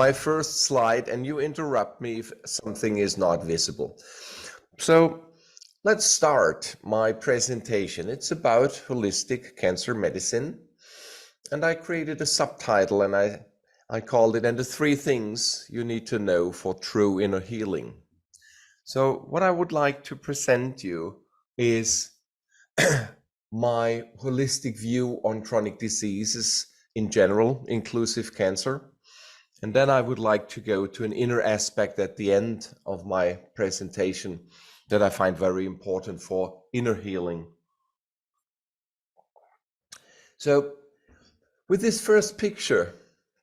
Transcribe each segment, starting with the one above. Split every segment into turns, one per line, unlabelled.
my first slide and you interrupt me if something is not visible. So let's start my presentation. It's about holistic cancer medicine. And I created a subtitle and I called it, and the 3 things you need to know for true inner healing. So what I would like to present you is my holistic view on chronic diseases in general, inclusive cancer. And then I would like to go to an inner aspect at the end of my presentation that I find very important for inner healing. So with this first picture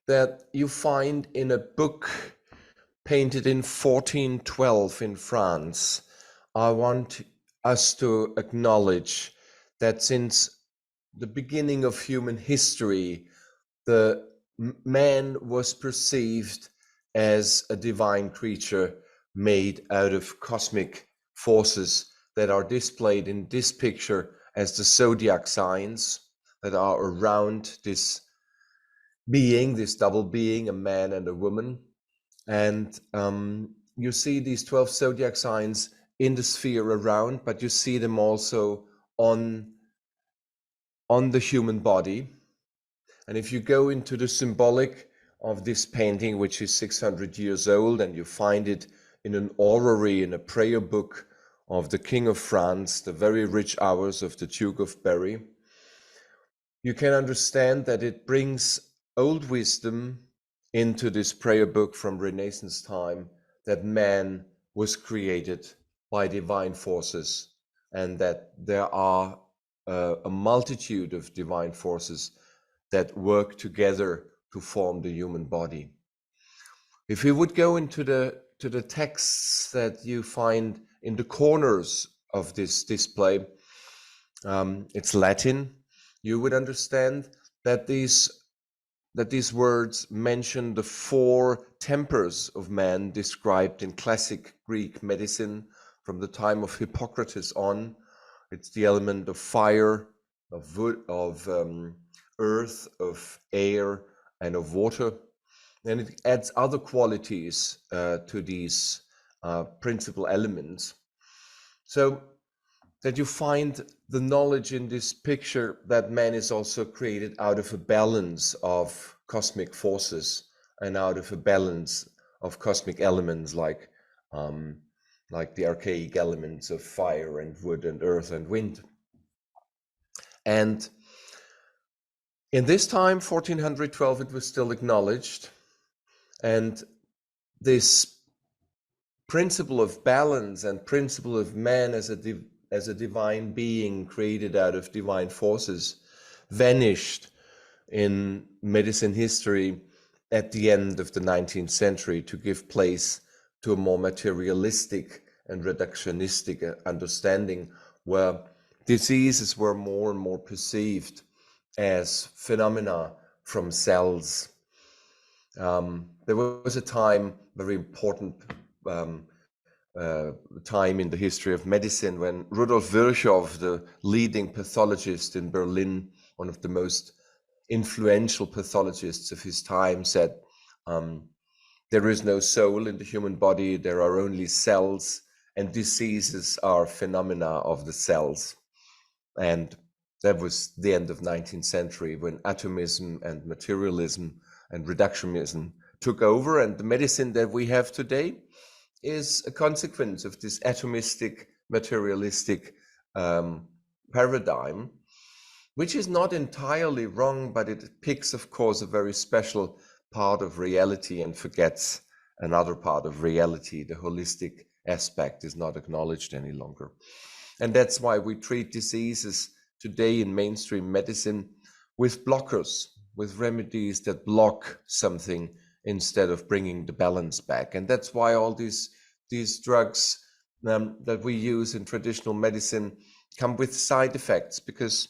that you find in a book painted in 1412 in France, I want us to acknowledge that since the beginning of human history, the man was perceived as a divine creature made out of cosmic forces that are displayed in this picture as the Zodiac Signs that are around this being, this double being, a man and a woman. And you see these 12 Zodiac Signs in the sphere around, but you see them also on the human body. And if you go into the symbolic of this painting, which is 600 years old, and you find it in an orrery, in a prayer book of the King of France, the very rich hours of the Duke of Berry, you can understand that it brings old wisdom into this prayer book from Renaissance time, that man was created by divine forces and that there are a multitude of divine forces that work together to form the human body. If we would go into the texts that you find in the corners of this display, it's Latin, you would understand that these words mention the 4 tempers of man described in classic Greek medicine from the time of Hippocrates on. It's the element of fire, of wood, of earth, of air, and of water. And it adds other qualities to these principal elements. So that you find the knowledge in this picture that man is also created out of a balance of cosmic forces and out of a balance of cosmic elements like the archaic elements of fire and wood and earth and wind. And in this time, 1412, it was still acknowledged. And this principle of balance and principle of man as a divine being created out of divine forces vanished in medicine history at the end of the 19th century to give place to a more materialistic and reductionistic understanding where diseases were more and more perceived as phenomena from cells. There was a time, very important time in the history of medicine, when Rudolf Virchow, the leading pathologist in Berlin, one of the most influential pathologists of his time, said, there is no soul in the human body, there are only cells, and diseases are phenomena of the cells. And that was the end of 19th century, when atomism and materialism and reductionism took over, and the medicine that we have today is a consequence of this atomistic, materialistic paradigm, which is not entirely wrong, but it picks, of course, a very special part of reality and forgets another part of reality. The holistic aspect is not acknowledged any longer. And that's why we treat diseases today in mainstream medicine with blockers, with remedies that block something instead of bringing the balance back. And that's why all these drugs that we use in traditional medicine come with side effects, because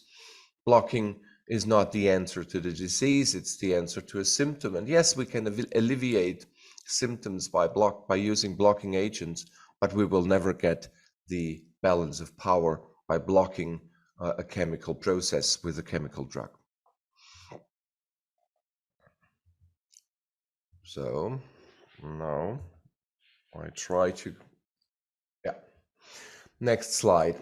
blocking is not the answer to the disease, it's the answer to a symptom. And yes, we can alleviate symptoms by using blocking agents, but we will never get the balance of power by blocking a chemical process with a chemical drug. So now I try to, yeah. Next slide.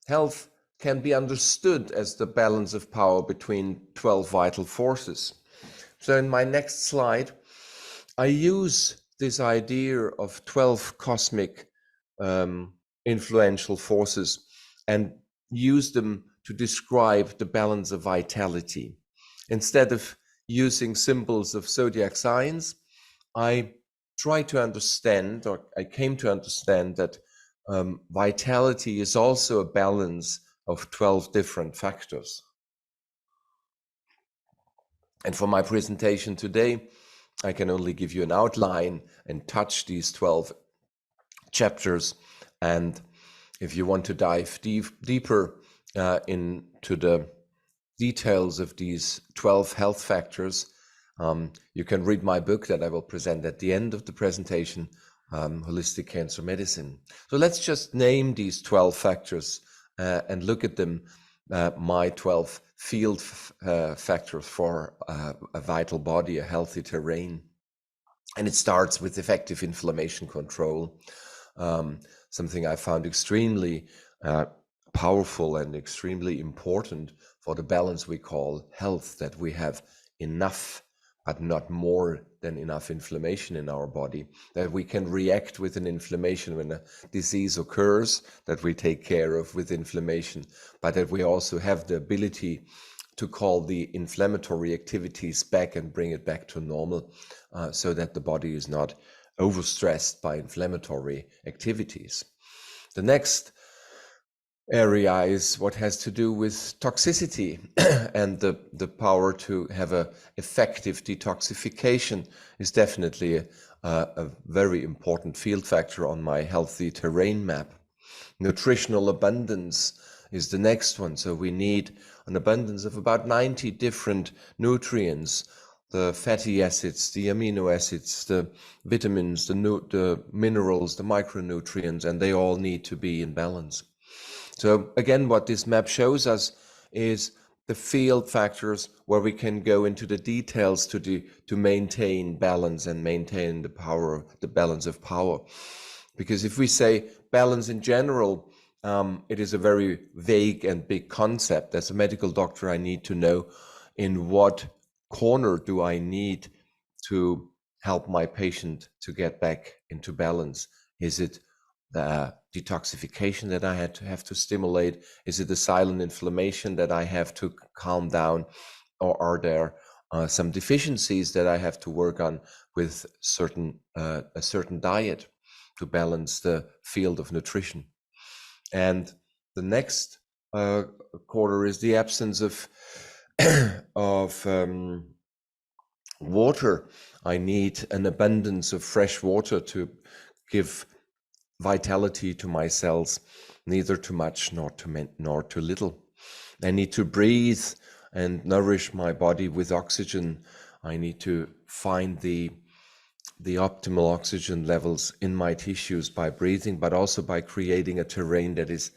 Health can be understood as the balance of power between 12 vital forces. So in my next slide, I use this idea of 12 cosmic influential forces and use them to describe the balance of vitality. Instead of using symbols of zodiac signs, I try to understand, or I came to understand, that vitality is also a balance of 12 different factors. And for my presentation today, I can only give you an outline and touch these 12 chapters. And if you want to dive deeper into the details of these 12 health factors, you can read my book that I will present at the end of the presentation, Holistic Cancer Medicine. So let's just name these 12 factors and look at them, my 12 field factors for a vital body, a healthy terrain. And it starts with effective inflammation control, something I found extremely powerful and extremely important for the balance we call health, that we have enough but not more than enough inflammation in our body, that we can react with an inflammation when a disease occurs, that we take care of with inflammation, but that we also have the ability to call the inflammatory activities back and bring it back to normal, so that the body is not overstressed by inflammatory activities. The next area is what has to do with toxicity and the power to have a effective detoxification is definitely a very important field factor on my healthy terrain map. Nutritional abundance is the next one. So we need an abundance of about 90 different nutrients, the fatty acids, the amino acids, the vitamins, the minerals, the micronutrients, and they all need to be in balance. So again, what this map shows us is the field factors where we can go into the details to maintain balance and maintain the power, the balance of power. Because if we say balance in general, it is a very vague and big concept. As a medical doctor, I need to know in what corner do I need to help my patient to get back into balance. Is it the detoxification that I have to stimulate? Is it the silent inflammation that I have to calm down? Or are there some deficiencies that I have to work on with a certain diet to balance the field of nutrition? And the next quarter is the absence of water. I need an abundance of fresh water to give vitality to my cells, neither too much nor too little. I need to breathe and nourish my body with oxygen. I need to find the optimal oxygen levels in my tissues by breathing, but also by creating a terrain that is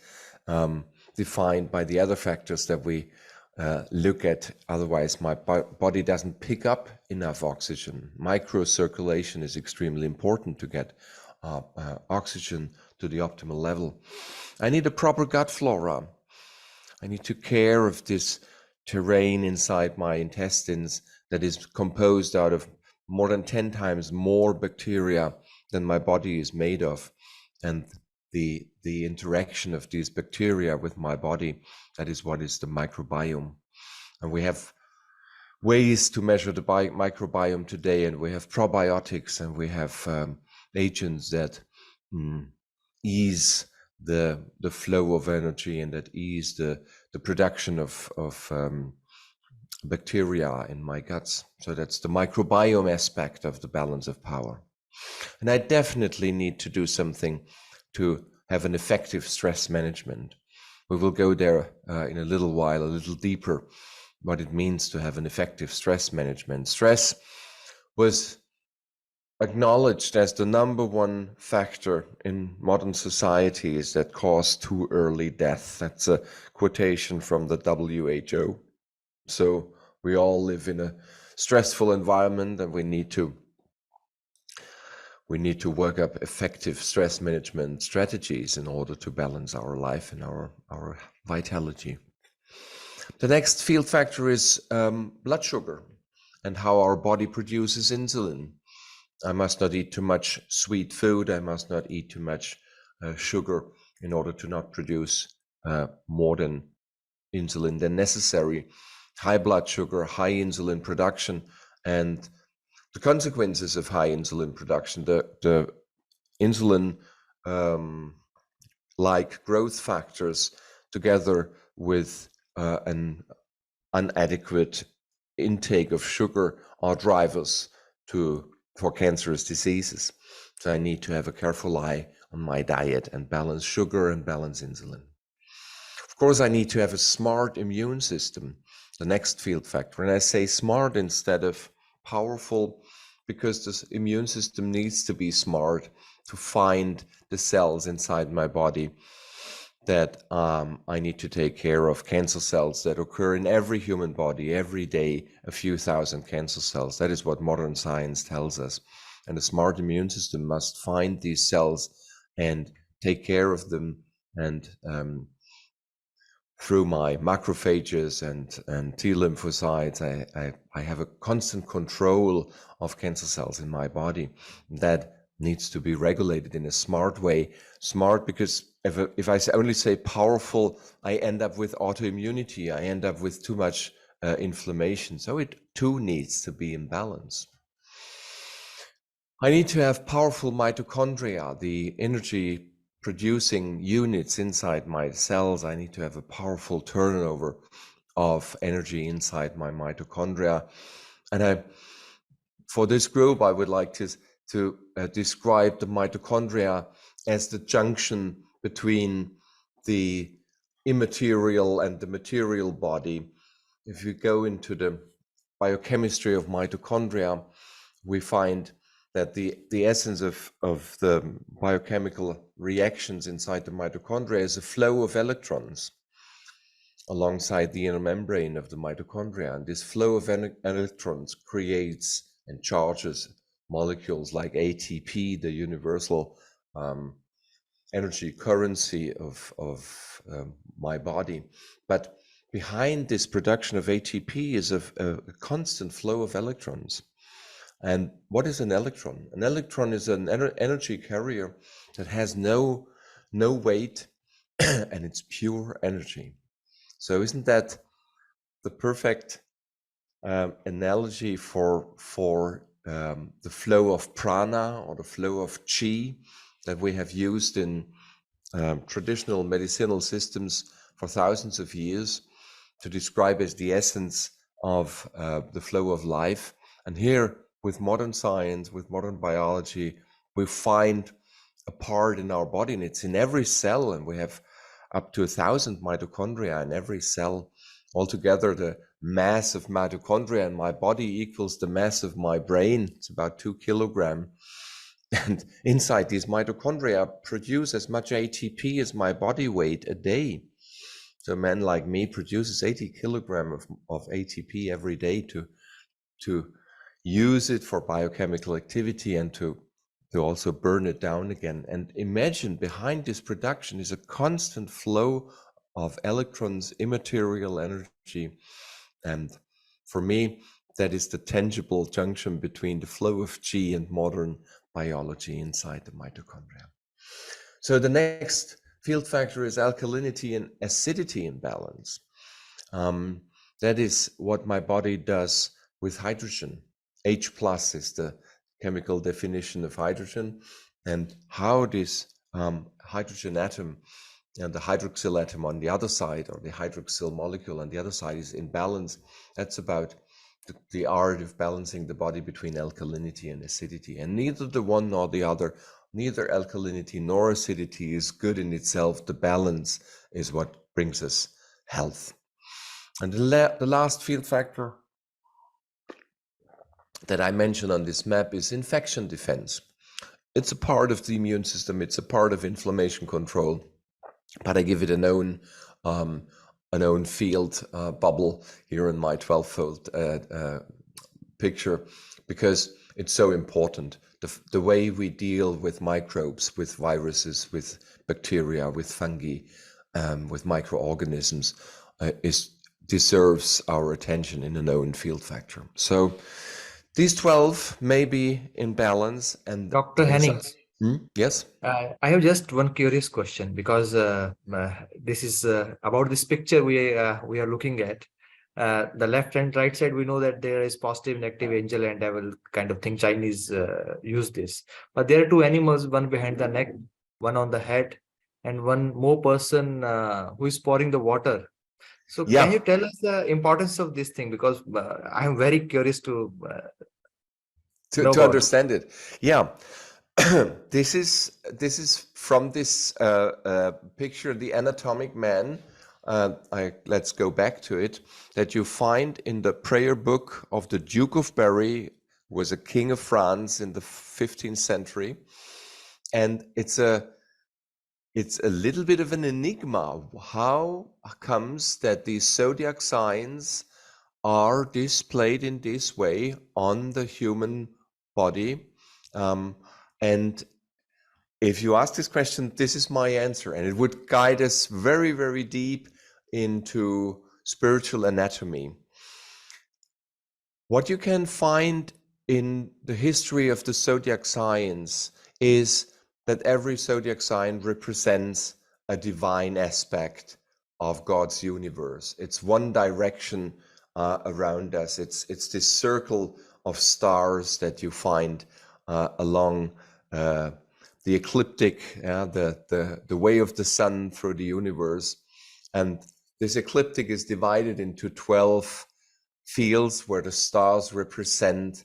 defined by the other factors that we look at. Otherwise, my body doesn't pick up enough oxygen. Microcirculation is extremely important to get oxygen to the optimal level. I need a proper gut flora. I need to care of this terrain inside my intestines that is composed out of more than 10 times more bacteria than my body is made of. And the interaction of these bacteria with my body, that is what is the microbiome. And we have ways to measure the microbiome today, and we have probiotics, and we have agents that ease the flow of energy and that ease the production of bacteria in my guts. So that's the microbiome aspect of the balance of power. And I definitely need to do something to have an effective stress management. We will go there in a little while, a little deeper, what it means to have an effective stress management. Stress was acknowledged as the #1 factor in modern societies that cause too early death. That's a quotation from the WHO. So we all live in a stressful environment, and we need to we need to work up effective stress management strategies in order to balance our life and our vitality. The next field factor is blood sugar and how our body produces insulin. I must not eat too much sweet food. I must not eat too much sugar in order to not produce more than insulin than necessary. High blood sugar, high insulin production, and the consequences of high insulin production, the insulin like growth factors together with an inadequate intake of sugar are drivers for cancerous diseases. So I need to have a careful eye on my diet and balance sugar and balance insulin. Of course, I need to have a smart immune system, the next field factor. And I say smart instead of powerful because this immune system needs to be smart to find the cells inside my body that I need to take care of, cancer cells that occur in every human body every day, a few thousand cancer cells. That is what modern science tells us. And a smart immune system must find these cells and take care of them. And through my macrophages and T lymphocytes, I have a constant control of cancer cells in my body. That needs to be regulated in a smart way. Smart because if I only say powerful, I end up with autoimmunity. I end up with too much inflammation. So it too needs to be in balance. I need to have powerful mitochondria, the energy producing units inside my cells. I need to have a powerful turnover of energy inside my mitochondria. And for this group, I would like to describe the mitochondria as the junction between the immaterial and the material body. If you go into the biochemistry of mitochondria, we find that the essence of the biochemical reactions inside the mitochondria is a flow of electrons alongside the inner membrane of the mitochondria. And this flow of electrons creates and charges molecules like ATP, the universal energy currency of my body. But behind this production of ATP is a constant flow of electrons. And what is an electron? An electron is an energy carrier that has no weight and it's pure energy. So isn't that the perfect analogy for the flow of prana or the flow of chi that we have used in traditional medicinal systems for thousands of years to describe as the essence of the flow of life? And here, with modern science, with modern biology, we find a part in our body, and it's in every cell, and we have up to 1,000 mitochondria in every cell. Altogether, the mass of mitochondria in my body equals the mass of my brain. It's about 2 kilograms. And inside these mitochondria produce as much ATP as my body weight a day. So a man like me produces 80 kilograms of ATP every day to use it for biochemical activity and to also burn it down again. And imagine behind this production is a constant flow of electrons, immaterial energy. And for me, that is the tangible junction between the flow of chi and modern biology inside the mitochondria. So the next field factor is alkalinity and acidity imbalance. That is what my body does with hydrogen. H+ is the chemical definition of hydrogen, and how this hydrogen atom and the hydroxyl atom on the other side, or the hydroxyl molecule on the other side, is in balance. That's about the art of balancing the body between alkalinity and acidity. And neither the one nor the other, neither alkalinity nor acidity is good in itself. The balance is what brings us health. And the last field factor that I mentioned on this map is infection defense. It's a part of the immune system. It's a part of inflammation control, but I give it an own field bubble here in my 12-fold picture because it's so important the way we deal with microbes, with viruses, with bacteria, with fungi, with microorganisms, deserves our attention in a known field factor. So these 12 may be in balance, and
Dr. Henning,
yes.
I have just one curious question, because this is about this picture we are looking at. The left and right side, we know that there is positive, negative, angel and devil kind of thing. Chinese use this, but there are two animals, one behind the neck, one on the head, and one more person who is pouring the water. So can you tell us the importance of this thing? Because I am very curious to know about
understand it. Yeah. This is from this picture, the anatomic man. Let's go back to it. That you find in the prayer book of the Duke of Berry, was a king of France in the 15th century, and it's a little bit of an enigma. How comes that these zodiac signs are displayed in this way on the human body? And if you ask this question, this is my answer, and it would guide us very, very deep into spiritual anatomy. What you can find in the history of the zodiac signs is that every zodiac sign represents a divine aspect of God's universe. It's one direction around us. It's this circle of stars that you find along the ecliptic, the way of the sun through the universe. And this ecliptic is divided into 12 fields where the stars represent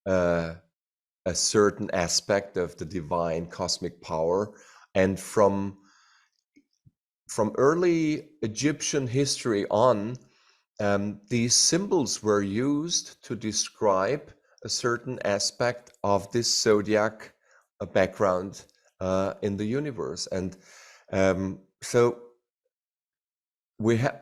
a certain aspect of the divine cosmic power. And from early Egyptian history on, these symbols were used to describe a certain aspect of this zodiac background in the universe. And so we have,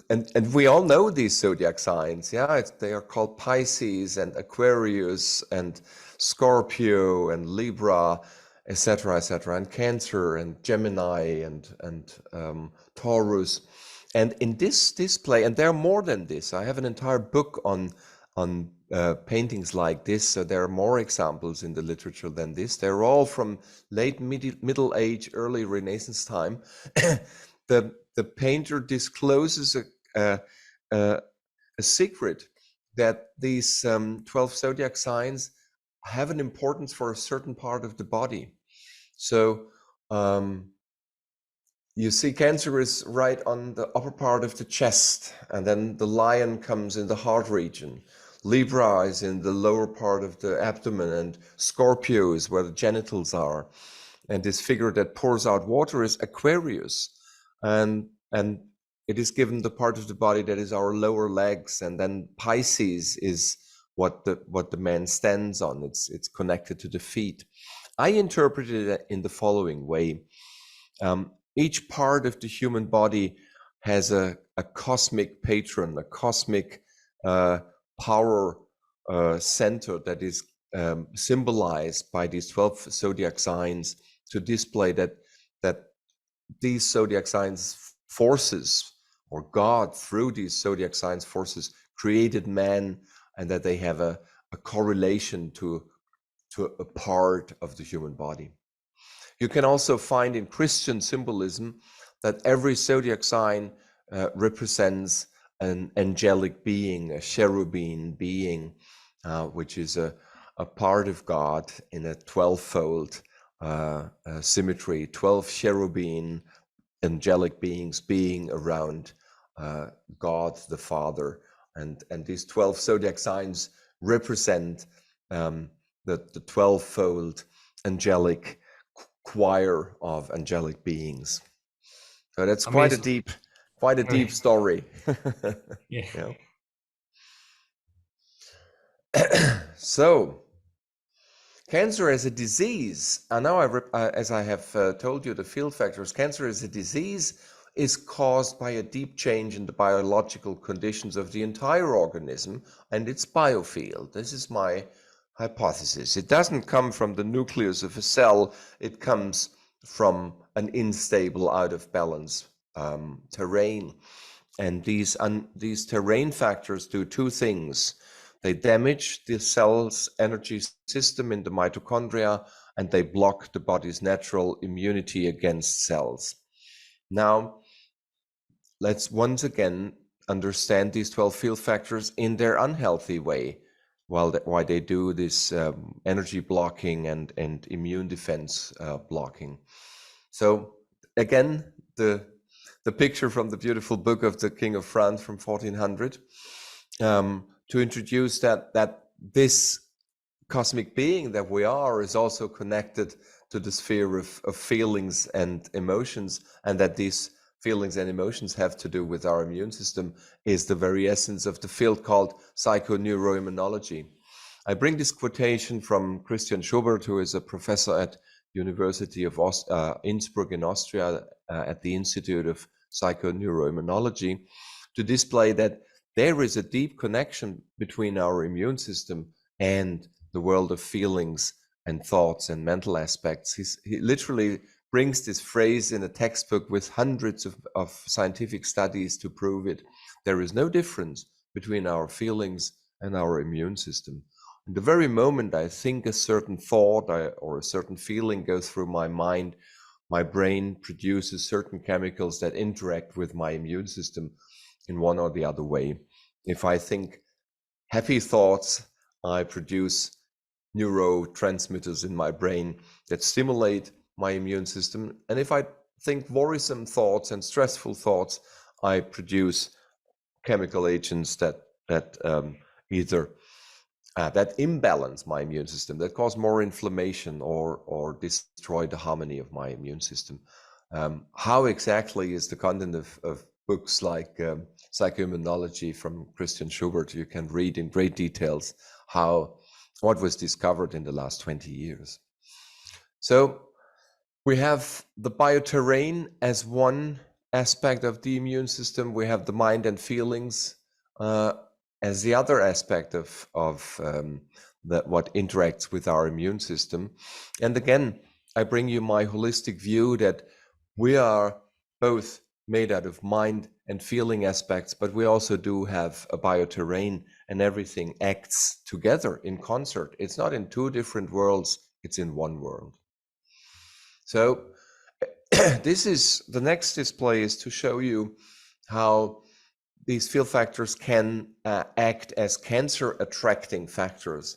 and we all know these zodiac signs. Yeah, they are called Pisces and Aquarius and Scorpio and Libra, etc., and Cancer and Gemini and Taurus. And in this display, and there are more than this. I have an entire book on paintings like this. So there are more examples in the literature than this. They're all from late Middle Age, early Renaissance time. The painter discloses a secret that these 12 zodiac signs have an importance for a certain part of the body. So you see Cancer is right on the upper part of the chest, and then the lion comes in the heart region. Libra is in the lower part of the abdomen, and Scorpio is where the genitals are. And this figure that pours out water is Aquarius. And it is given the part of the body that is our lower legs, and then Pisces is what the man stands on. It's connected to the feet. I interpreted it in the following way. Each part of the human body has a cosmic patron, a cosmic power center that is symbolized by these 12 zodiac signs to display that these zodiac signs forces, or God through these zodiac signs forces, created man, and that they have a correlation to a part of the human body. You can also find in Christian symbolism that every zodiac sign represents an angelic being, a cherubim being, which is a part of God in a 12-fold symmetry, 12 cherubim, angelic beings being around God the Father, and these 12 zodiac signs represent the 12-fold angelic choir of angelic beings. So that's
Amazing.
quite a deep story.
Yeah.
So cancer as a disease, and now as I have told you the field factors, cancer as a disease is caused by a deep change in the biological conditions of the entire organism and its biofield. This is my hypothesis. It doesn't come from the nucleus of a cell, it comes from an unstable, out of balance terrain. And these terrain factors do two things. They damage the cell's energy system in the mitochondria, and they block the body's natural immunity against cells. Now, let's once again understand these 12 field factors in their unhealthy way, why they do this energy blocking and immune defense blocking. So again, the picture from the beautiful book of the King of France from 1400, to introduce that this cosmic being that we are is also connected to the sphere of feelings and emotions, and that these feelings and emotions have to do with our immune system is the very essence of the field called Psychoneuroimmunology. I bring this quotation from Christian Schubert, who is a professor at University of Innsbruck in Austria at the Institute of Psychoneuroimmunology, to display that there is a deep connection between our immune system and the world of feelings and thoughts and mental aspects. He literally brings this phrase in a textbook with hundreds of scientific studies to prove it. There is no difference between our feelings and our immune system. And the very moment I think a certain thought or a certain feeling goes through my mind, my brain produces certain chemicals that interact with my immune system in one or the other way. If I think happy thoughts, I produce neurotransmitters in my brain that stimulate my immune system. And if I think worrisome thoughts and stressful thoughts, I produce chemical agents that imbalance my immune system, that cause more inflammation or destroy the harmony of my immune system. How exactly is the content of books like Psychoimmunology from Christian Schubert? You can read in great details what was discovered in the last 20 years. So we have the Bioterrain as one aspect of the immune system. We have the mind and feelings as the other aspect of what interacts with our immune system. And again, I bring you my holistic view that we are both made out of mind and feeling aspects, but we also do have a bioterrain, and everything acts together in concert. It's not in two different worlds, it's in one world. So the next display is to show you how these field factors can act as cancer attracting factors.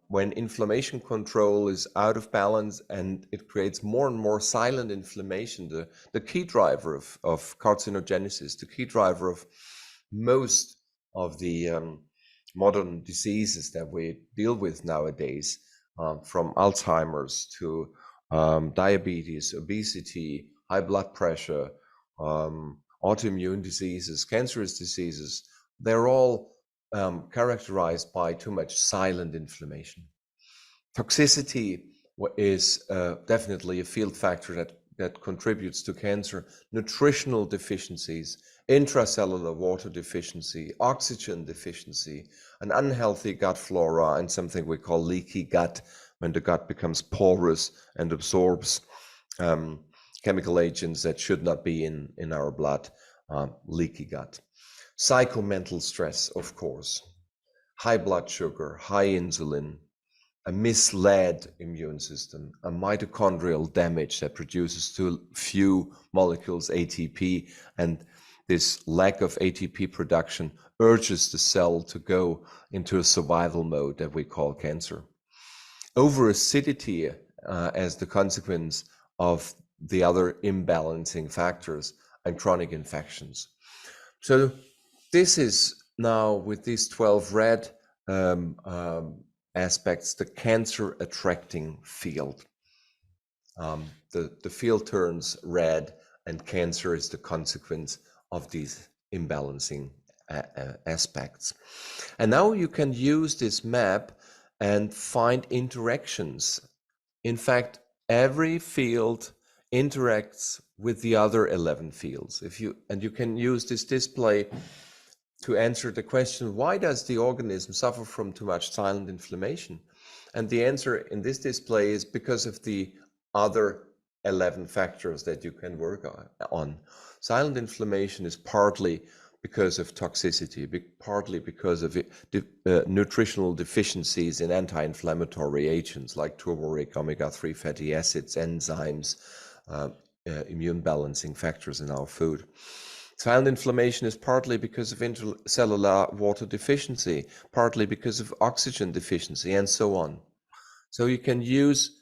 When inflammation control is out of balance and it creates more and more silent inflammation, the key driver of carcinogenesis, the key driver of most of the modern diseases that we deal with nowadays, from Alzheimer's to diabetes, obesity, high blood pressure, autoimmune diseases, cancerous diseases, they're all characterized by too much silent inflammation. Toxicity is definitely a field factor that contributes to cancer. Nutritional deficiencies, intracellular water deficiency, oxygen deficiency, an unhealthy gut flora, and something we call leaky gut, when the gut becomes porous and absorbs chemical agents that should not be in our blood, leaky gut. Psychomental stress, of course, high blood sugar, high insulin, a misled immune system, a mitochondrial damage that produces too few molecules ATP, and this lack of ATP production urges the cell to go into a survival mode that we call cancer. Overacidity as the consequence of the other imbalancing factors, and chronic infections. So this is now, with these 12 red aspects, the cancer attracting field. The field turns red, and cancer is the consequence of these imbalancing aspects. And now you can use this map and find interactions. In fact, every field interacts with the other 11 fields. You can use this display to answer the question, why does the organism suffer from too much silent inflammation? And the answer in this display is because of the other 11 factors that you can work on. Silent inflammation is partly because of toxicity, partly because of nutritional deficiencies in anti-inflammatory agents like turmeric, omega-3 fatty acids, enzymes, immune balancing factors in our food. Silent inflammation is partly because of intracellular water deficiency, partly because of oxygen deficiency, and so on. So you can use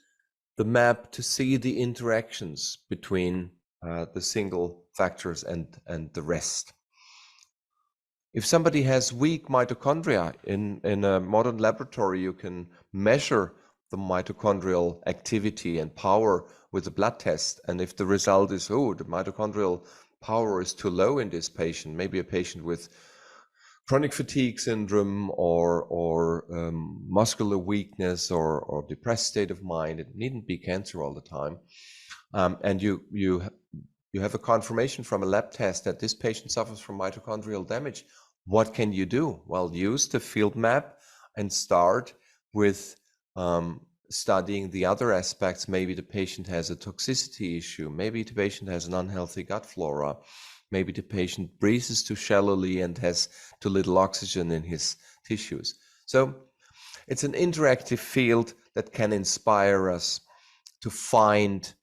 the map to see the interactions between the single factors and the rest. If somebody has weak mitochondria in a modern laboratory, you can measure the mitochondrial activity and power with a blood test. And if the result is, oh, the mitochondrial power is too low in this patient, maybe a patient with chronic fatigue syndrome or muscular weakness or depressed state of mind, it needn't be cancer all the time. And you have a confirmation from a lab test that this patient suffers from mitochondrial damage. What can you do? Well, use the field map and start with studying the other aspects. Maybe the patient has a toxicity issue. Maybe the patient has an unhealthy gut flora. Maybe the patient breathes too shallowly and has too little oxygen in his tissues. So it's an interactive field that can inspire us to find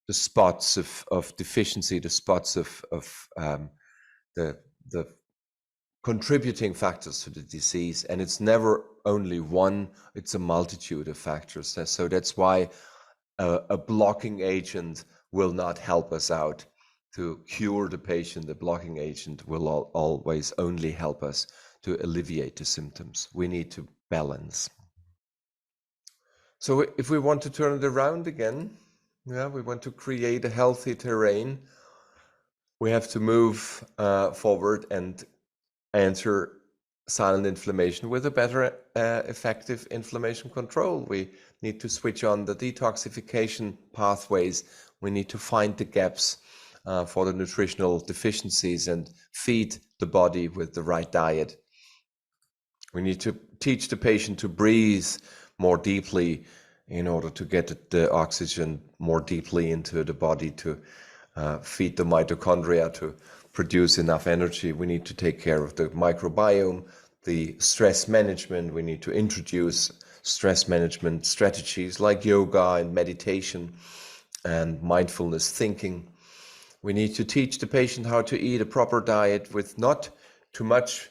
the spots of deficiency, the spots of the contributing factors to the disease. And it's never only one, it's a multitude of factors. So that's why a blocking agent will not help us out to cure the patient. The blocking agent will always only help us to alleviate the symptoms. We need to balance. So if we want to turn it around again, we want to create a healthy terrain, we have to move forward and answer silent inflammation with a better effective inflammation control. We need to switch on the detoxification pathways. We need to find the gaps for the nutritional deficiencies and feed the body with the right diet. We need to teach the patient to breathe more deeply in order to get the oxygen more deeply into the body, to feed the mitochondria, to produce enough energy. We need to take care of the microbiome, the stress management. We need to introduce stress management strategies like yoga and meditation and mindfulness thinking. We need to teach the patient how to eat a proper diet with not too much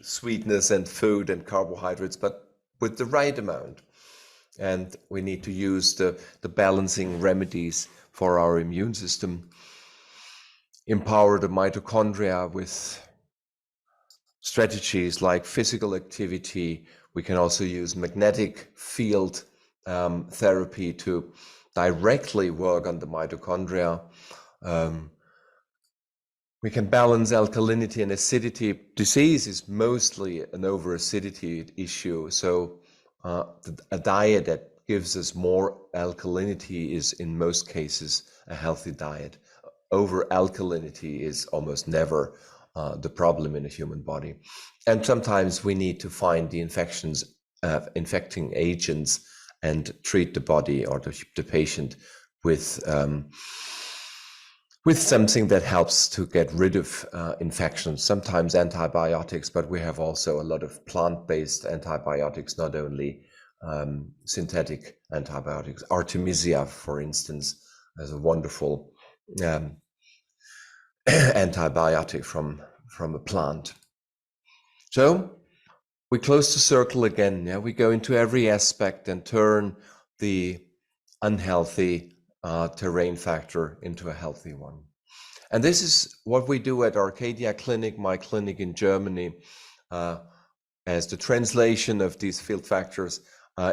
sweetness and food and carbohydrates, but with the right amount. And we need to use the balancing remedies for our immune system. Empower the mitochondria with strategies like physical activity. We can also use magnetic field therapy to directly work on the mitochondria. We can balance alkalinity and acidity. Disease is mostly an over-acidity issue. So a diet that gives us more alkalinity is in most cases a healthy diet. Over-alkalinity is almost never the problem in a human body. And sometimes we need to find the infecting agents and treat the body or the patient with something that helps to get rid of infections, sometimes antibiotics, but we have also a lot of plant-based antibiotics, not only synthetic antibiotics. Artemisia, for instance, is a wonderful antibiotic from a plant. So we close the circle again. Yeah, we go into every aspect and turn the unhealthy terrain factor into a healthy one. And this is what we do at Arcadia Clinic, my clinic in Germany, as the translation of these field factors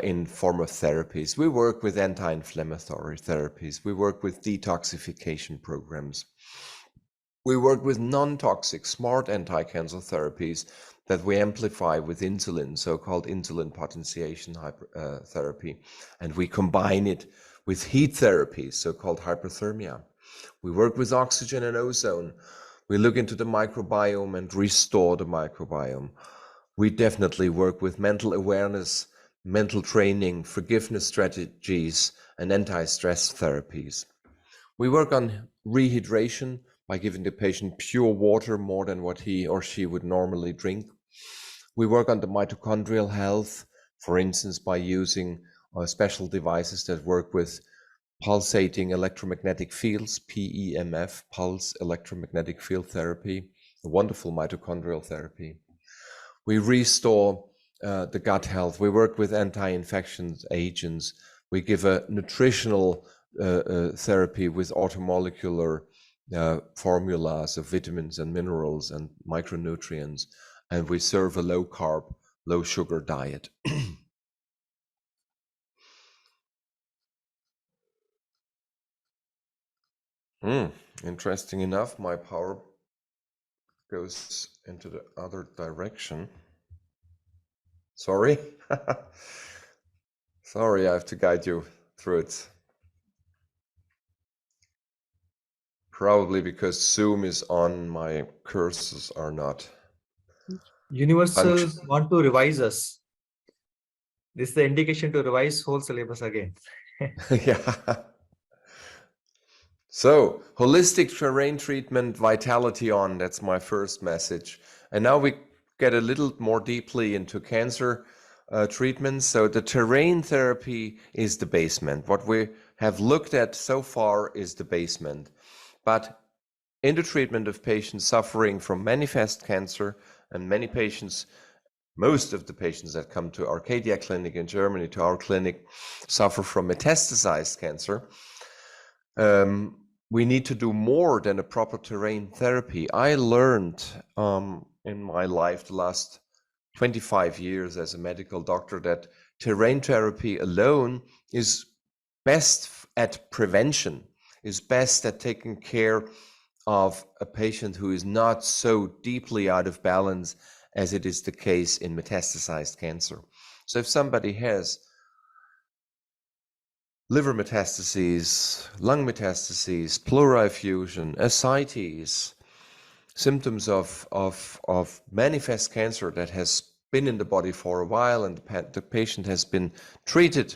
in form of therapies. We work with anti-inflammatory therapies. We work with detoxification programs. We work with non-toxic, smart anti-cancer therapies that we amplify with insulin, so-called insulin potentiation therapy. And we combine it with heat therapies, so-called hypothermia. We work with oxygen and ozone. We look into the microbiome and restore the microbiome. We definitely work with mental awareness mental training, forgiveness strategies, and anti-stress therapies. We work on rehydration by giving the patient pure water more than what he or she would normally drink. We work on the mitochondrial health, for instance, by using special devices that work with pulsating electromagnetic fields, PEMF, pulse electromagnetic field therapy, a wonderful mitochondrial therapy. We restore the gut health. We work with anti-infection agents. We give a nutritional therapy with automolecular formulas of vitamins and minerals and micronutrients. And we serve a low carb, low sugar diet. Interesting enough, my power goes into the other direction. Sorry. Sorry, I have to guide you through it. Probably because Zoom is on, my cursors are not.
Universal want to revise us. This is the indication to revise whole syllabus again.
Yeah. So, holistic terrain treatment, vitality on, that's my first message. And now we get a little more deeply into cancer treatments. So the terrain therapy is the basement. What we have looked at so far is the basement. But in the treatment of patients suffering from manifest cancer, and many patients, most of the patients that come to Arcadia Clinic in Germany, to our clinic, suffer from metastasized cancer. We need to do more than a proper terrain therapy. I learned in my life, the last 25 years as a medical doctor, that terrain therapy alone is best at prevention, is best at taking care of a patient who is not so deeply out of balance as it is the case in metastasized cancer. So if somebody has liver metastases, lung metastases, pleural effusion, ascites, symptoms of manifest cancer that has been in the body for a while, and the patient has been treated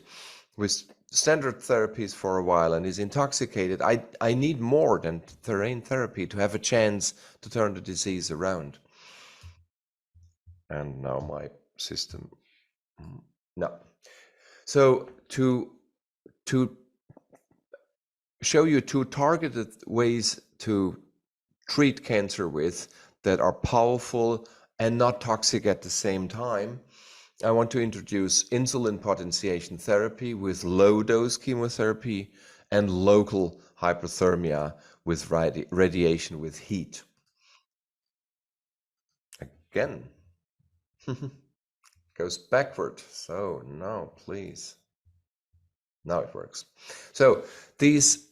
with standard therapies for a while and is intoxicated, I need more than terrain therapy to have a chance to turn the disease around. And now my system, no. So to show you two targeted ways to treat cancer with that are powerful and not toxic at the same time, I want to introduce insulin potentiation therapy with low-dose chemotherapy and local hypothermia with radiation with heat. Again, goes backward. So now, please. Now it works. So these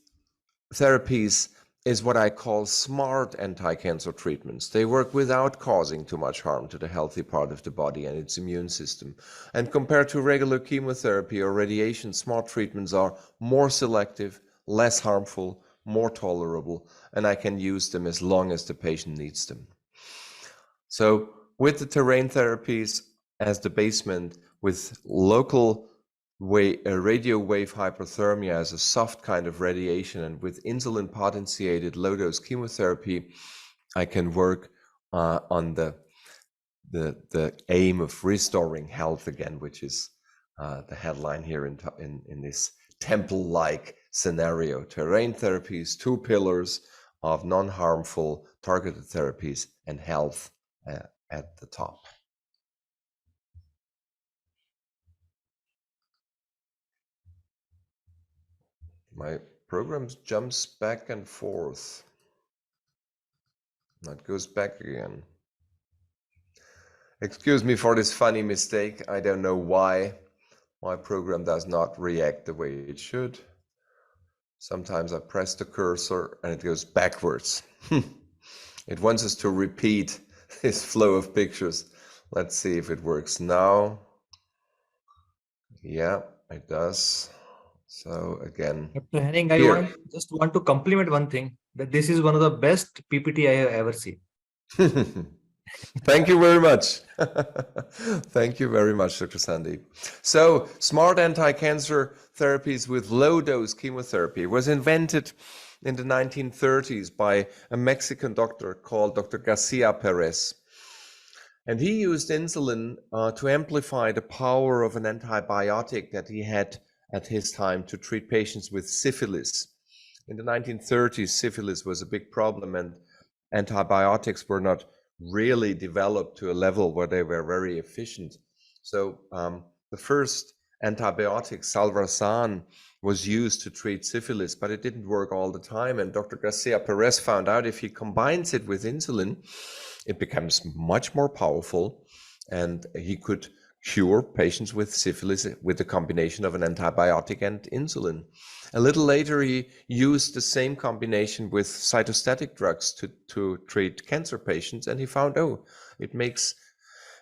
therapies is what I call smart anti-cancer treatments. They work without causing too much harm to the healthy part of the body and its immune system. And compared to regular chemotherapy or radiation, smart treatments are more selective, less harmful, more tolerable, and I can use them as long as the patient needs them. So with the terrain therapies as the basement, with local radio wave hypothermia as a soft kind of radiation, and with insulin potentiated low-dose chemotherapy, I can work on the aim of restoring health again, which is the headline here in this temple-like scenario. Terrain therapies, two pillars of non-harmful targeted therapies, and health at the top. My program jumps back and forth. That goes back again. Excuse me for this funny mistake. I don't know why my program does not react the way it should. Sometimes I press the cursor and it goes backwards. It wants us to repeat this flow of pictures. Let's see if it works now. Yeah, it does. So again,
Dr. Henning, I just want to compliment one thing, that this is one of the best PPT I have ever seen.
Thank you very much. Thank you very much, Dr. Sandeep. So, smart anti-cancer therapies with low-dose chemotherapy was invented in the 1930s by a Mexican doctor called Dr. Garcia Perez. And he used insulin to amplify the power of an antibiotic that he had at his time to treat patients with syphilis. In the 1930s, syphilis was a big problem, and antibiotics were not really developed to a level where they were very efficient. So the first antibiotic, salvarsan, was used to treat syphilis, but it didn't work all the time. And Dr. Garcia Perez found out if he combines it with insulin, it becomes much more powerful, and he could cure patients with syphilis with a combination of an antibiotic and insulin. A little later, he used the same combination with cytostatic drugs to treat cancer patients, and he found, oh, it makes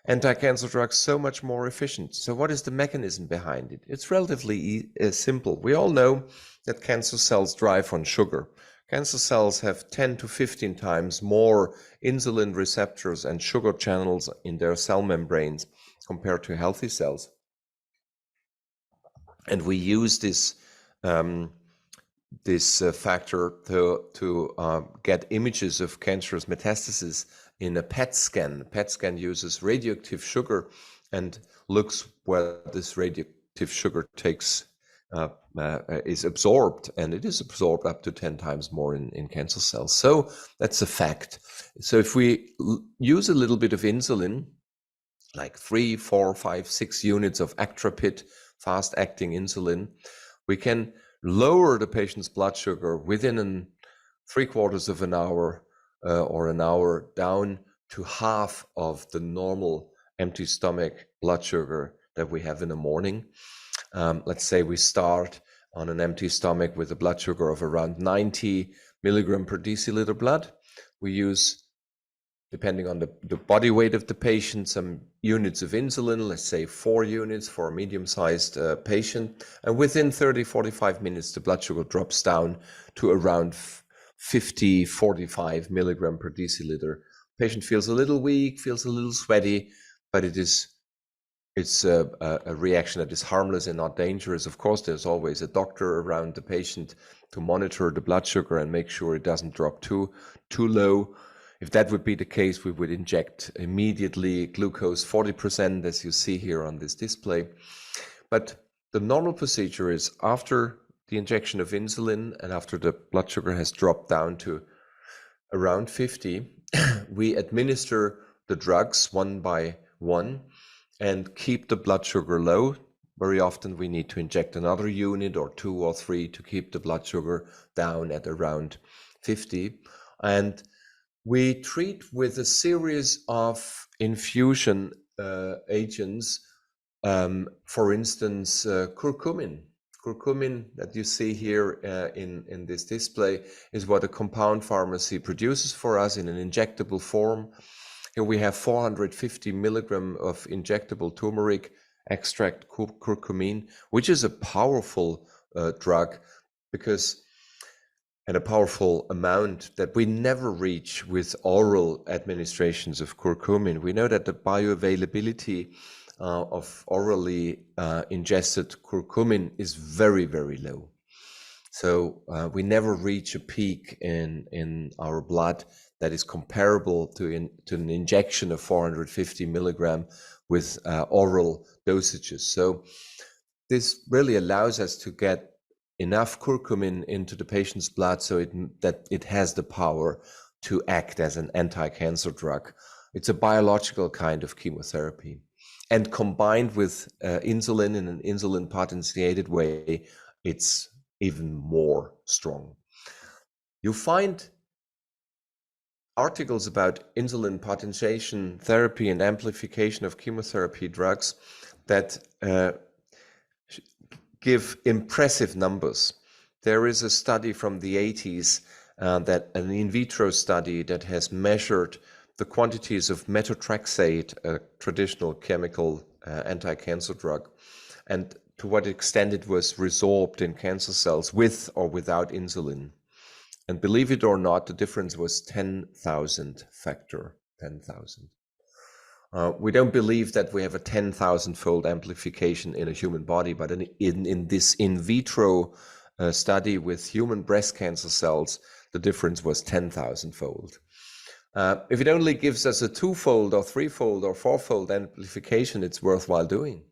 anti-cancer drugs so much more efficient. So what is the mechanism behind it? It's relatively simple. We all know that cancer cells drive on sugar. Cancer cells have 10 to 15 times more insulin receptors and sugar channels in their cell membranes compared to healthy cells. And we use this factor to get images of cancerous metastasis in a PET scan. PET scan uses radioactive sugar and looks where this radioactive sugar is absorbed, and it is absorbed up to 10 times more in cancer cells. So that's a fact. So if we use a little bit of insulin, like 3, 4, 5, 6 units of Actrapid, fast-acting insulin, we can lower the patient's blood sugar within 3/4 of an hour or an hour down to half of the normal empty stomach blood sugar that we have in the morning. Let's say we start on an empty stomach with a blood sugar of around 90 milligram per deciliter blood. We use, depending on the body weight of the patient, some units of insulin, let's say 4 units for a medium-sized patient. And within 30-45 minutes, the blood sugar drops down to around 50-45 milligram per deciliter. Patient feels a little weak, feels a little sweaty, but it's a reaction that is harmless and not dangerous. Of course, there's always a doctor around the patient to monitor the blood sugar and make sure it doesn't drop too low. If that would be the case, we would inject immediately glucose 40%, as you see here on this display. But the normal procedure is after the injection of insulin and after the blood sugar has dropped down to around 50, we administer the drugs one by one and keep the blood sugar low. Very often we need to inject another unit or 2 or 3 to keep the blood sugar down at around 50. And we treat with a series of infusion agents, for instance, curcumin. Curcumin that you see here in this display is what a compound pharmacy produces for us in an injectable form. Here we have 450 milligram of injectable turmeric extract, curcumin, which is a powerful drug and a powerful amount that we never reach with oral administrations of curcumin. We know that the bioavailability of orally ingested curcumin is very, very low. So we never reach a peak in our blood that is comparable to an injection of 450 milligram with oral dosages. So this really allows us to get enough curcumin into the patient's blood so that it has the power to act as an anti-cancer drug. It's a biological kind of chemotherapy. And combined with insulin in an insulin potentiated way, it's even more strong. You find articles about insulin potentiation therapy and amplification of chemotherapy drugs that give impressive numbers. There is a study from the 80s, that an in vitro study that has measured the quantities of methotrexate, a traditional chemical anti-cancer drug, and to what extent it was resorbed in cancer cells with or without insulin. And believe it or not, the difference was 10,000 factor, 10,000. We don't believe that we have a 10,000-fold amplification in a human body, but in this in vitro study with human breast cancer cells, the difference was 10,000-fold. If it only gives us a 2-fold or 3-fold or 4-fold amplification, it's worthwhile doing.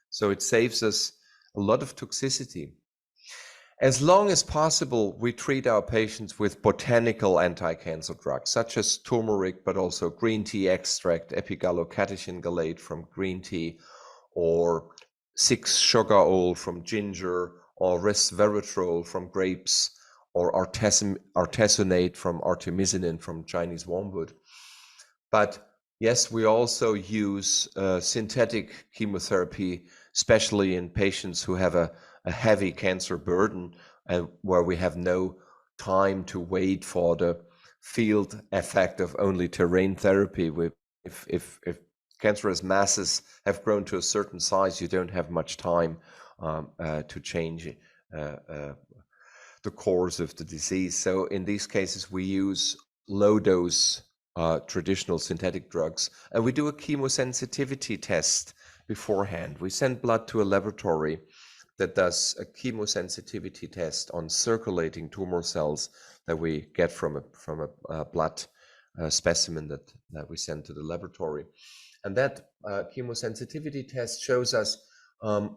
So it saves us a lot of toxicity. As long as possible, we treat our patients with botanical anti-cancer drugs, such as turmeric, but also green tea extract, epigallocatechin gallate from green tea, or 6-sugar oil from ginger, or resveratrol from grapes, or artesunate from artemisinin from Chinese wormwood. But yes, we also use synthetic chemotherapy, especially in patients who have a heavy cancer burden and where we have no time to wait for the field effect of only terrain therapy. If cancerous masses have grown to a certain size, you don't have much time to change the course of the disease. So in these cases, we use low dose traditional synthetic drugs, and we do a chemosensitivity test beforehand. We send blood to a laboratory that does a chemosensitivity test on circulating tumor cells that we get from a blood specimen that we send to the laboratory. And that chemosensitivity test shows us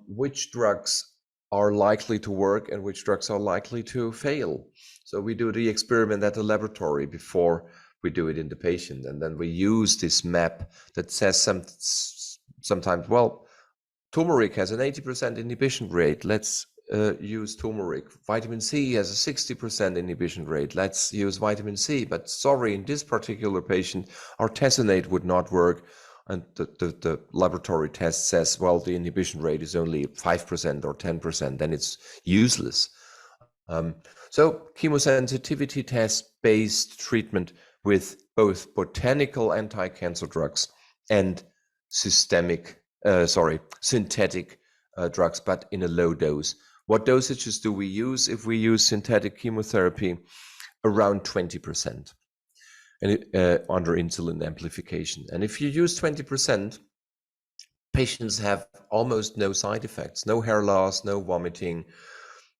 which drugs are likely to work and which drugs are likely to fail. So we do the experiment at the laboratory before we do it in the patient, and then we use this map that says sometimes, well, turmeric has an 80% inhibition rate. Let's use turmeric. Vitamin C has a 60% inhibition rate. Let's use vitamin C. But sorry, in this particular patient, artesunate would not work. And the laboratory test says, well, the inhibition rate is only 5% or 10%, then it's useless. So chemosensitivity test-based treatment with both botanical anti-cancer drugs and synthetic drugs, but in a low dose. What dosages do we use if we use synthetic chemotherapy? Around 20%. And under insulin amplification. And if you use 20%, patients have almost no side effects, no hair loss, no vomiting,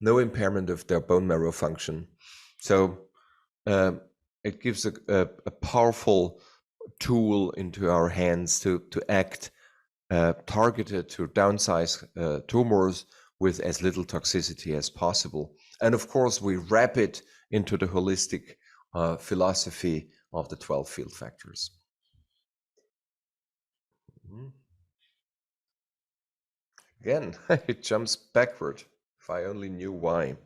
no impairment of their bone marrow function. So it gives a powerful tool into our hands to act targeted to downsize tumors with as little toxicity as possible. And of course, we wrap it into the holistic philosophy of the 12 field factors. Again, it jumps backward. If I only knew why.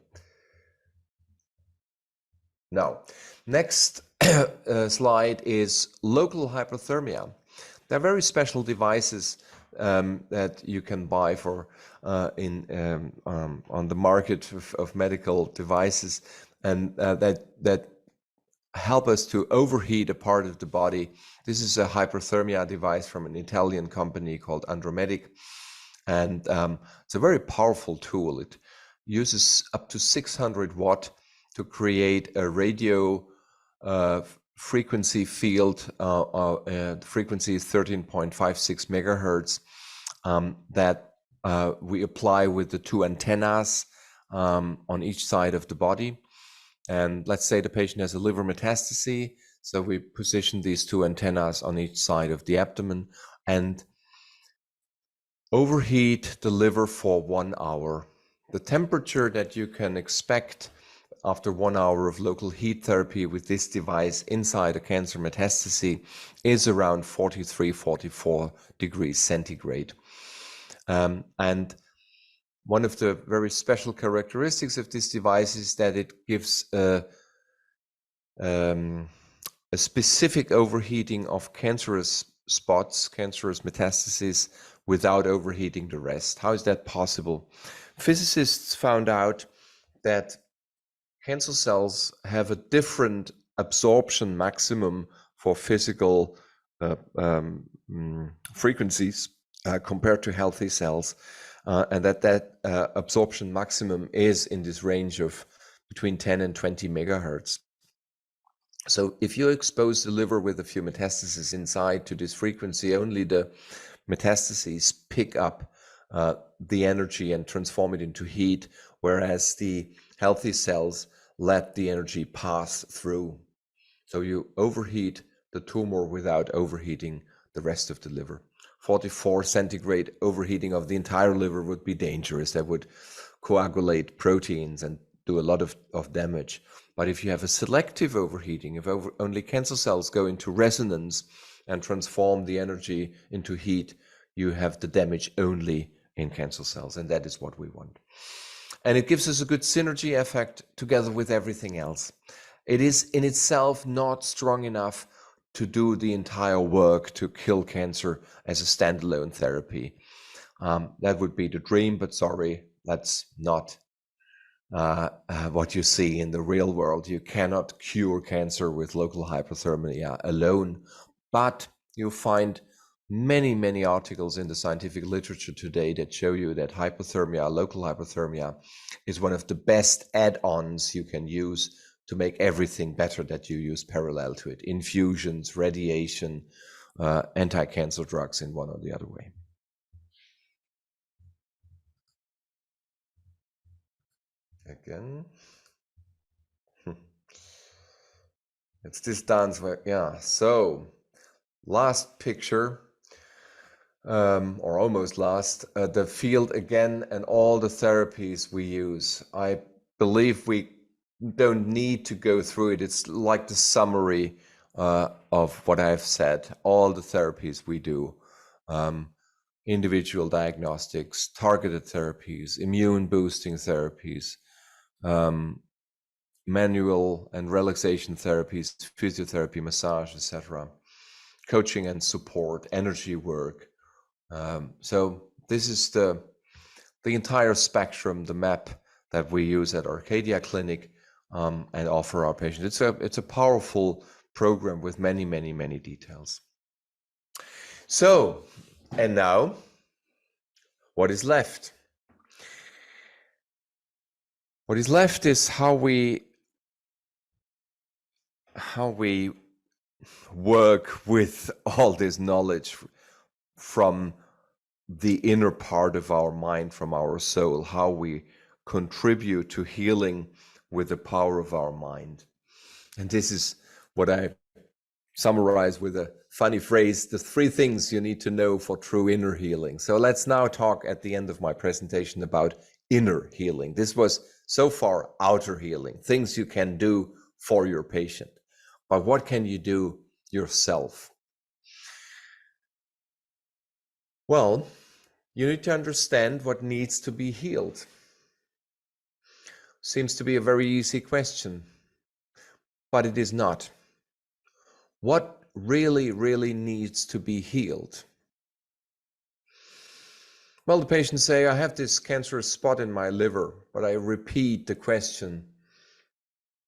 Now, next slide is local hypothermia. There are very special devices that you can buy for on the market of medical devices, and that help us to overheat a part of the body. This is a hyperthermia device from an Italian company called Andromedic, and it's a very powerful tool. It uses up to 600 watt to create a radio frequency field. The frequency is 13.56 megahertz that we apply with the 2 antennas on each side of the body. And let's say the patient has a liver metastasis, so we position these 2 antennas on each side of the abdomen and overheat the liver for 1 hour. The temperature that you can expect after 1 hour of local heat therapy with this device inside a cancer metastasis is around 43-44 degrees centigrade. And one of the very special characteristics of this device is that it gives a specific overheating of cancerous spots, cancerous metastases, without overheating the rest. How is that possible? Physicists found out that cancer cells have a different absorption maximum for physical frequencies compared to healthy cells. And that absorption maximum is in this range of between 10 and 20 megahertz. So if you expose the liver with a few metastases inside to this frequency, only the metastases pick up the energy and transform it into heat, whereas the healthy cells let the energy pass through. So you overheat the tumor without overheating the rest of the liver. 44 centigrade overheating of the entire liver would be dangerous. That would coagulate proteins and do a lot of damage. But if you have a selective overheating, if only cancer cells go into resonance and transform the energy into heat, you have the damage only in cancer cells, and that is what we want. And it gives us a good synergy effect together with everything else. It is in itself not strong enough to do the entire work to kill cancer as a standalone therapy. That would be the dream, but sorry, that's not what you see in the real world. You cannot cure cancer with local hypothermia alone, but you find many, many articles in the scientific literature today that show you that hypothermia, local hypothermia, is one of the best add-ons you can use to make everything better that you use parallel to it. Infusions, radiation, anti-cancer drugs in one or the other way. Again. It's this dance where, yeah. So last picture, or almost last, the field again and all the therapies we use. I believe we don't need to go through it. It's like the summary of what I've said. All the therapies we do, individual diagnostics, targeted therapies, immune boosting therapies, manual and relaxation therapies, physiotherapy, massage, etc., coaching and support, energy work. So this is the entire spectrum, the map that we use at Arcadia Clinic and offer our patients. It's a powerful program with many, many, many details. So, and now, what is left? What is left is how we work with all this knowledge from the inner part of our mind, from our soul, how we contribute to healing with the power of our mind. And this is what I summarize with a funny phrase: the 3 things you need to know for true inner healing. So let's now talk at the end of my presentation about inner healing. This was so far outer healing, things you can do for your patient. But what can you do yourself? Well, you need to understand what needs to be healed. Seems to be a very easy question, but it is not. What really, really needs to be healed? Well, the patients say, I have this cancerous spot in my liver, but I repeat the question,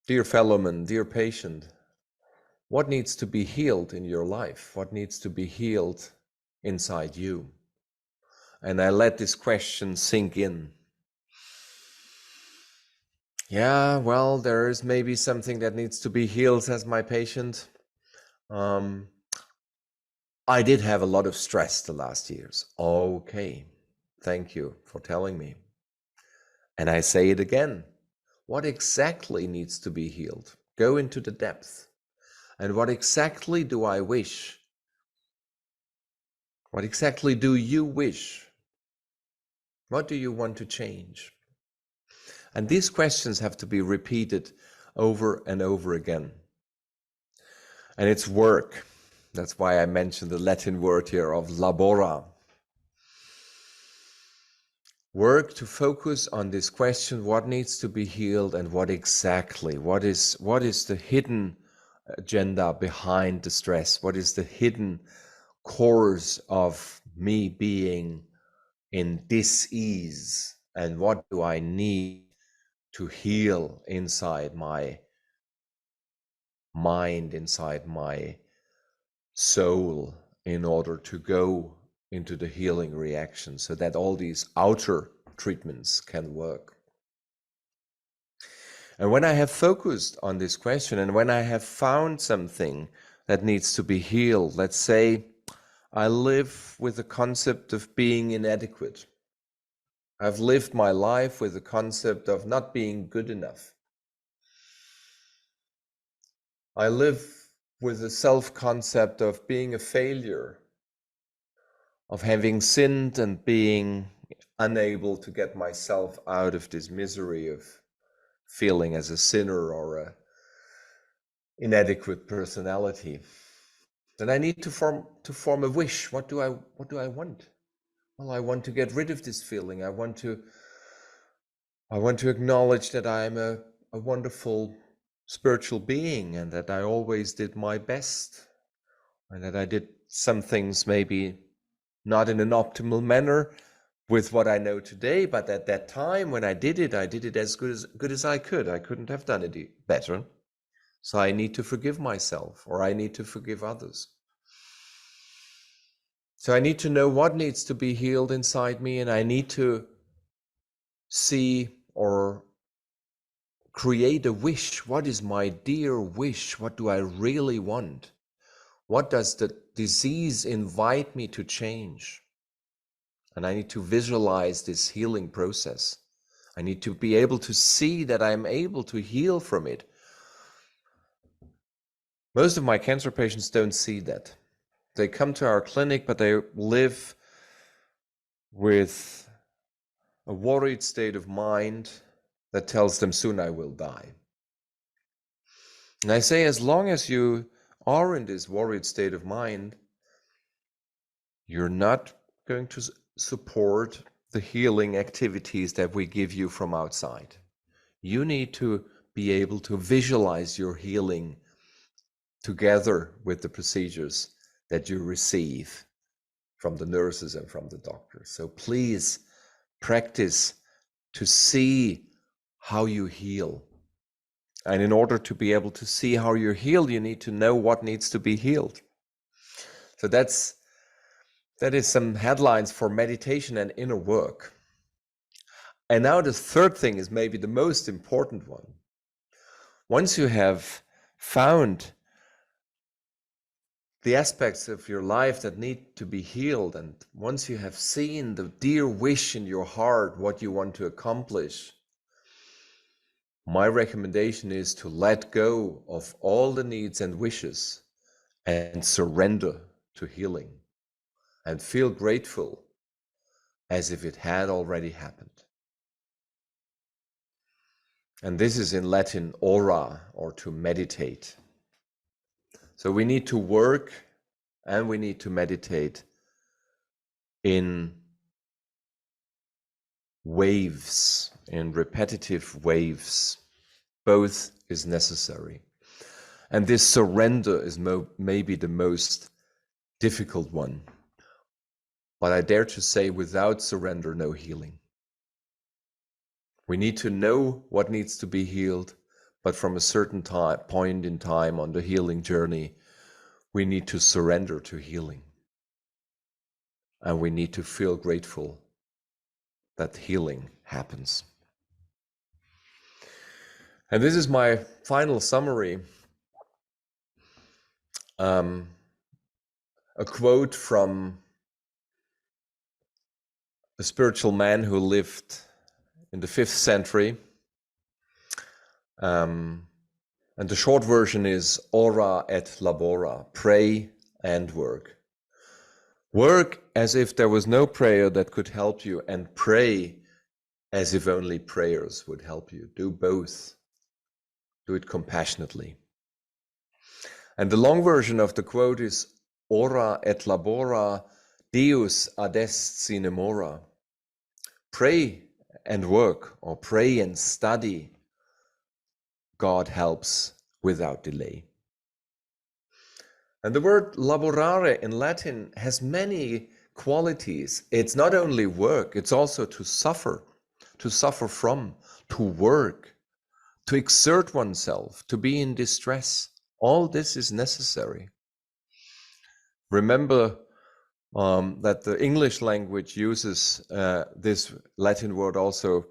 dear fellowman, dear patient, what needs to be healed in your life? What needs to be healed inside you? And I let this question sink in. Yeah, well, there is maybe something that needs to be healed, says my patient. I did have a lot of stress the last years. Okay, thank you for telling me. And I say it again. What exactly needs to be healed? Go into the depth. And what exactly do I wish? What exactly do you wish? What do you want to change? And these questions have to be repeated over and over again. And it's work. That's why I mentioned the Latin word here of labora. Work to focus on this question, what needs to be healed and what exactly? What is the hidden agenda behind the stress? What is the hidden cause of me being in dis-ease? And what do I need to heal inside my mind, inside my soul, in order to go into the healing reaction so that all these outer treatments can work? And when I have focused on this question, and when I have found something that needs to be healed, let's say I live with the concept of being inadequate. I've lived my life with the concept of not being good enough. I live with the self-concept of being a failure, of having sinned and being unable to get myself out of this misery of feeling as a sinner or a inadequate personality. Then I need to form a wish. What do I want? Well, I want to get rid of this feeling. I want to acknowledge that I am a wonderful spiritual being, and that I always did my best, and that I did some things maybe not in an optimal manner with what I know today, but at that time when I did it as good as I could. I couldn't have done it better. So I need to forgive myself, or I need to forgive others. So I need to know what needs to be healed inside me, and I need to see or create a wish. What is my dear wish? What do I really want? What does the disease invite me to change? And I need to visualize this healing process. I need to be able to see that I'm able to heal from it. Most of my cancer patients don't see that. They come to our clinic, but they live with a worried state of mind that tells them soon I will die. And I say, as long as you are in this worried state of mind, you're not going to support the healing activities that we give you from outside. You need to be able to visualize your healing together with the procedures that you receive from the nurses and from the doctors. So please practice to see how you heal. And in order to be able to see how you're healed, you need to know what needs to be healed. So that is some headlines for meditation and inner work. And now the third thing is maybe the most important one. Once you have found the aspects of your life that need to be healed, and once you have seen the dear wish in your heart, what you want to accomplish, my recommendation is to let go of all the needs and wishes and surrender to healing and feel grateful as if it had already happened. And this is in Latin ora, or to meditate. So we need to work and we need to meditate in waves, in repetitive waves. Both is necessary. And this surrender is maybe the most difficult one. But I dare to say, without surrender, no healing. We need to know what needs to be healed, but from a certain point in time on the healing journey, we need to surrender to healing. And we need to feel grateful that healing happens. And this is my final summary. A quote from a spiritual man who lived in the 5th century. And the short version is ora et labora, pray and work. Work as if there was no prayer that could help you, and pray as if only prayers would help you. Do both. Do it compassionately. And the long version of the quote is ora et labora, Deus adest sine mora. Pray and work, or pray and study. God helps without delay. And the word laborare in Latin has many qualities. It's not only work, it's also to suffer from, to work, to exert oneself, to be in distress. All this is necessary. Remember that the English language uses this Latin word also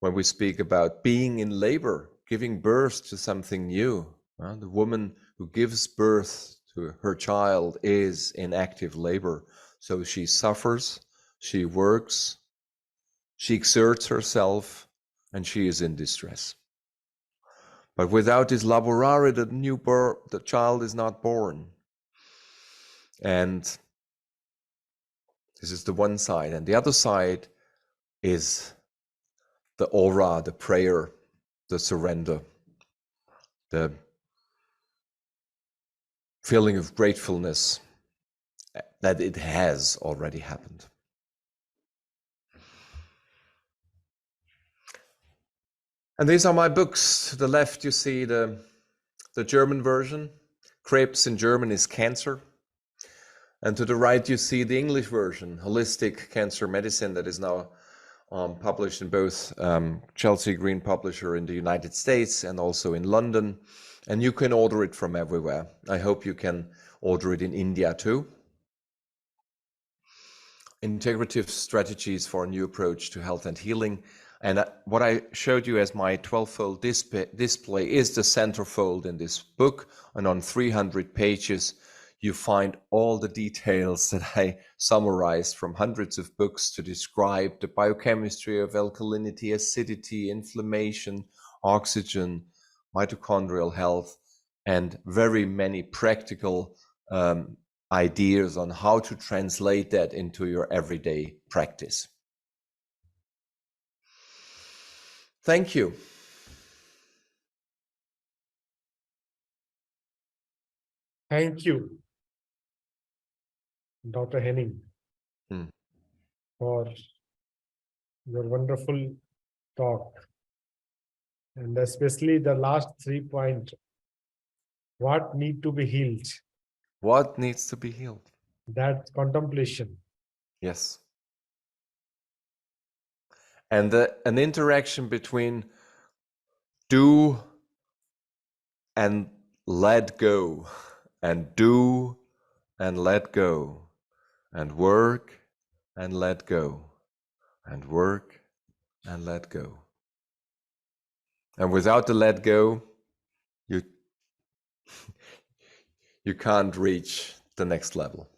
when we speak about being in labor, giving birth to something new. The woman who gives birth to her child is in active labor. So she suffers, she works, she exerts herself, and she is in distress. But without this laborare, the child is not born. And this is the one side. And the other side is the aura, the prayer, the surrender, the feeling of gratefulness that it has already happened. And these are my books. To the left, you see the German version. Krebs in German is cancer. And to the right, you see the English version, Holistic Cancer Medicine, that is now published in both Chelsea Green Publisher in the United States and also in London. And you can order it from everywhere. I hope you can order it in India too. Integrative Strategies for a New Approach to Health and Healing. And what I showed you as my 12-fold display is the centerfold in this book. And on 300 pages, you find all the details that I summarized from hundreds of books to describe the biochemistry of alkalinity, acidity, inflammation, oxygen, mitochondrial health, and very many practical ideas on how to translate that into your everyday practice. Thank you.
Thank you, Dr. Henning, for your wonderful talk. And especially the last 3 points. What need to be healed?
What needs to be healed?
That contemplation.
Yes. And an interaction between do and let go, and do and let go, and work and let go, and work and let go. And without the let go, you can't reach the next level.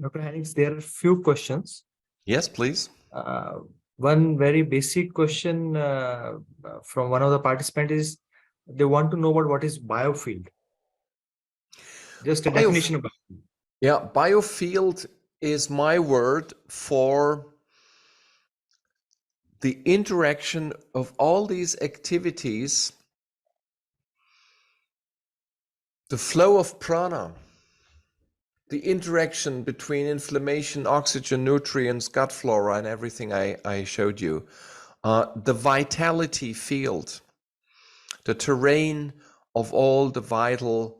Dr. Henning, there are a few questions.
Yes, please.
One very basic question from one of the participants is they want to know about what is biofield. Just a definition of biofield.
Yeah, biofield is my word for the interaction of all these activities, the flow of prana, the interaction between inflammation, oxygen, nutrients, gut flora, and everything I showed you, the vitality field, the terrain of all the vital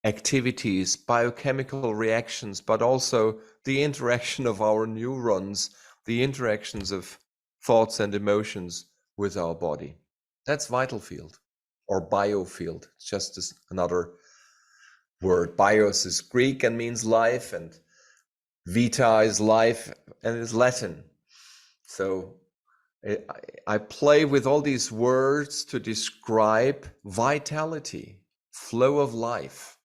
activities, biochemical reactions, but also the interaction of our neurons, the interactions of thoughts and emotions with our body. That's vital field or biofield. It's just another word. Bios is Greek and means life, and vita is life and is Latin. So I play with all these words to describe vitality, flow of life,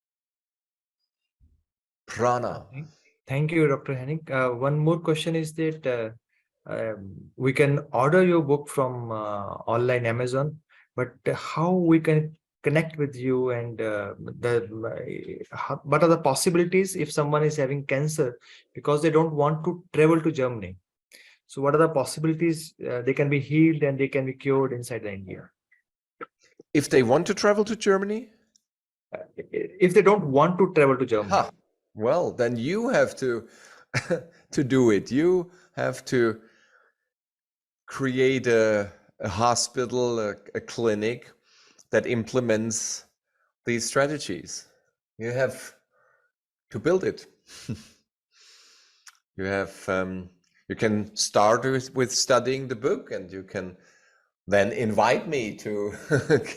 prana.
Thank you, Dr. Henning. One more question is that we can order your book from online Amazon, but how we can connect with you, and what are the possibilities if someone is having cancer because they don't want to travel to Germany? So what are the possibilities they can be healed and they can be cured inside India?
If they want to travel to Germany?
If they don't want to travel to Germany.
Well, then you have to do it. You have to create a hospital, a clinic that implements these strategies. You have to build it. You have you can start with studying the book, and you can then invite me to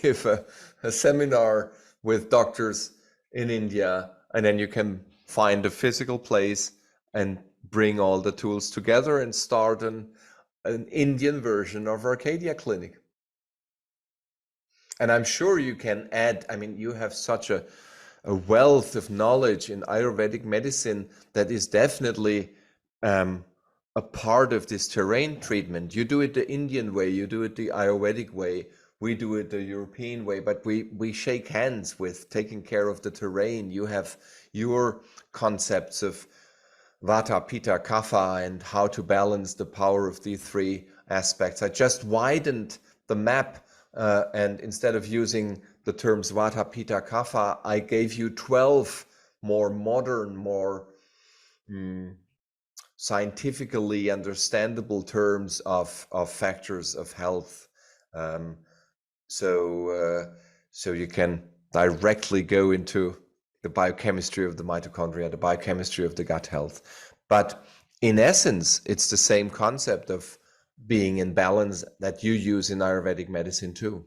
give a seminar with doctors in India, and then you can find a physical place and bring all the tools together and start an Indian version of Arcadia Clinic. And I'm sure you can add, I mean, you have such a wealth of knowledge in Ayurvedic medicine that is definitely a part of this terrain treatment. You do it the Indian way, you do it the Ayurvedic way, we do it the European way, but we shake hands with taking care of the terrain. You have your concepts of Vata, Pitta, Kapha, and how to balance the power of these three aspects. I just widened the map, and instead of using the terms Vata, Pitta, Kapha, I gave you 12 more modern, more scientifically understandable terms of factors of health. So you can directly go into the biochemistry of the mitochondria, the biochemistry of the gut health. But in essence, it's the same concept of being in balance that you use in Ayurvedic medicine too.